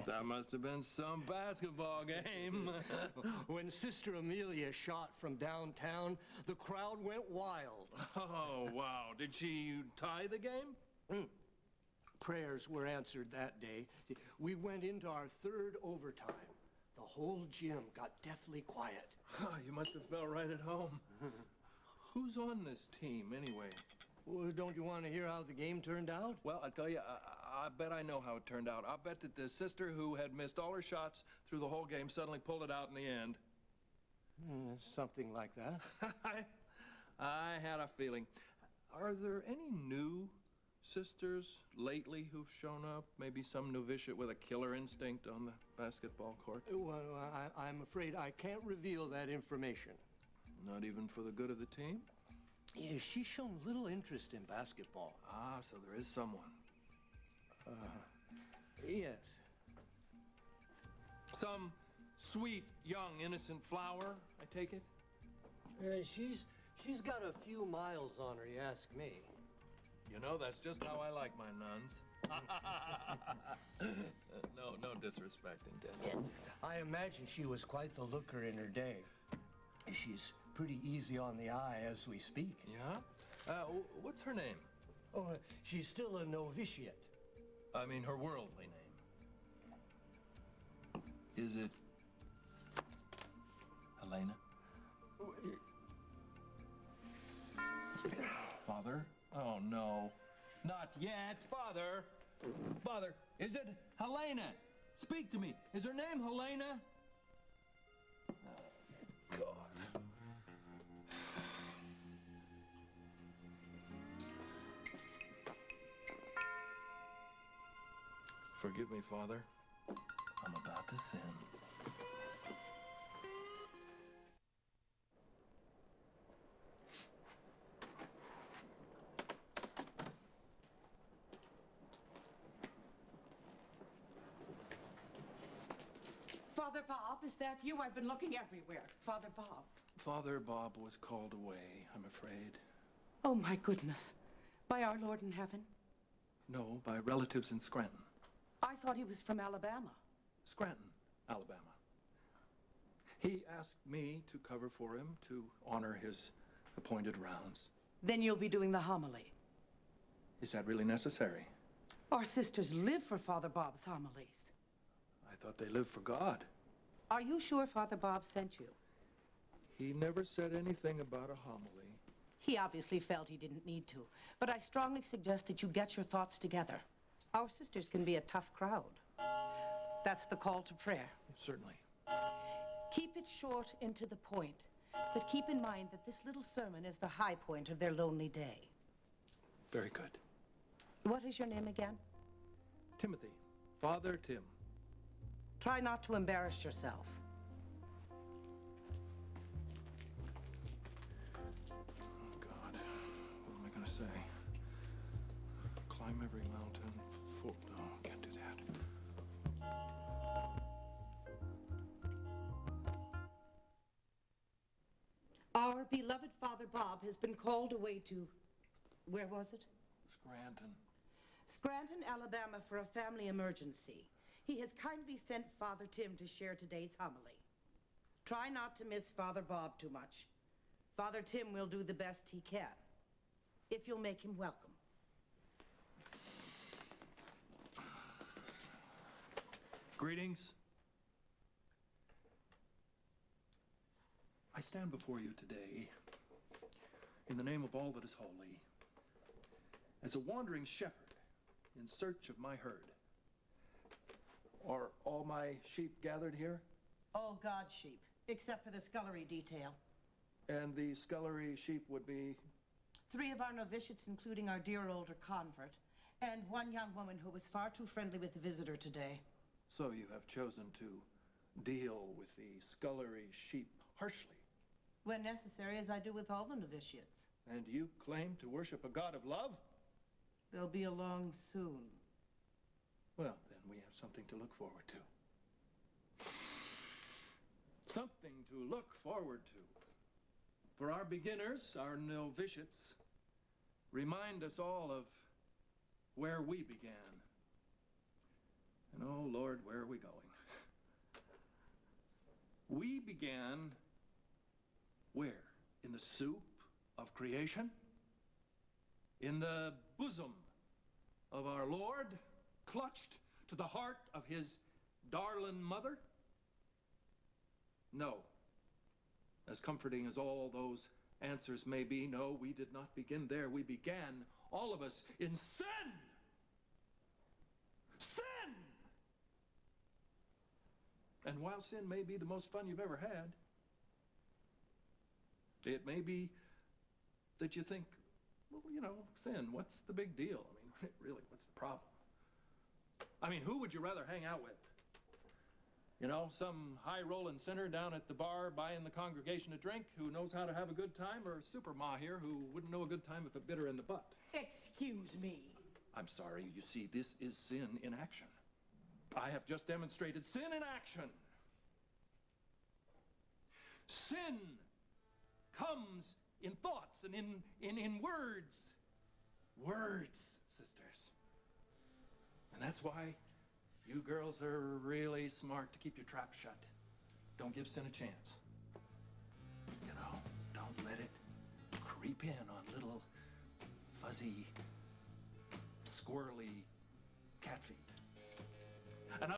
That must have been some basketball game. When Sister Amelia shot from downtown, the crowd went wild. Oh, wow. Did she tie the game? Prayers were answered that day. We went into our third overtime. The whole gym got deathly quiet. You must have felt right at home. Who's on this team, anyway? Well, don't you want to hear how the game turned out? Well, I tell you, I bet I know how it turned out. I bet that the sister who had missed all her shots through the whole game suddenly pulled it out in the end. Something like that. I had a feeling. Are there any new sisters lately who've shown up? Maybe some novitiate with a killer instinct on the basketball court? Well, I'm afraid I can't reveal that information. Not even for the good of the team? Yeah, she's shown little interest in basketball. Ah, so there is someone. Yes. Some sweet, young, innocent flower, I take it? She's got a few miles on her, you ask me. You know, that's just how I like my nuns. No disrespect intended. I imagine she was quite the looker in her day. She's pretty easy on the eye as we speak. Yeah? What's her name? Oh, she's still a novitiate. I mean, her worldly name. Is it Helena? Father? Oh, no. Not yet. Father! Father, is it Helena? Speak to me. Is her name Helena? Oh, God. Forgive me, Father. I'm about to sin. Father Bob, is that you? I've been looking everywhere. Father Bob. Father Bob was called away, I'm afraid. Oh, my goodness. By our Lord in heaven? No, by relatives in Scranton. I thought he was from Alabama. Scranton, Alabama. He asked me to cover for him to honor his appointed rounds. Then you'll be doing the homily. Is that really necessary? Our sisters live for Father Bob's homilies. I thought they lived for God. Are you sure Father Bob sent you? He never said anything about a homily. He obviously felt he didn't need to, but I strongly suggest that you get your thoughts together. Our sisters can be a tough crowd. That's the call to prayer. Certainly. Keep it short and to the point, but keep in mind that this little sermon is the high point of their lonely day. Very good. What is your name again? Timothy. Father Tim. Try not to embarrass yourself. Oh, God. What am I going to say? Climb every mountain. No, can't do that. Our beloved Father Bob has been called away to, where was it? Scranton. Scranton, Alabama, for a family emergency. He has kindly sent Father Tim to share today's homily. Try not to miss Father Bob too much. Father Tim will do the best he can, if you'll make him welcome. Greetings. I stand before you today in the name of all that is holy, as a wandering shepherd in search of my herd. Are all my sheep gathered here? All God's sheep, except for the scullery detail. And the scullery sheep would be? 3 of our novitiates, including our dear older convert, and 1 young woman who was far too friendly with the visitor today. So you have chosen to deal with the scullery sheep harshly. When necessary, as I do with all the novitiates. And you claim to worship a God of love? They'll be along soon. Well, then we have something to look forward to. Something to look forward to. For our beginners, our novitiates, remind us all of where we began. And oh Lord, where are we going? We began where? In the soup of creation? In the bosom of our Lord, clutched to the heart of his darling mother? No. As comforting as all those answers may be, no, we did not begin there. We began, all of us, in sin. Sin! And while sin may be the most fun you've ever had, it may be that you think, well, you know, sin, what's the big deal? I mean, really, what's the problem? I mean, who would you rather hang out with? You know, some high-rolling sinner down at the bar buying the congregation a drink who knows how to have a good time, or a super ma here who wouldn't know a good time if it bit her in the butt? Excuse me. I'm sorry, you see, this is sin in action. I have just demonstrated sin in action. Sin comes in thoughts and in words. Words, sisters. And that's why you girls are really smart to keep your trap shut. Don't give sin a chance. You know, don't let it creep in on little fuzzy, squirrely cat feet. And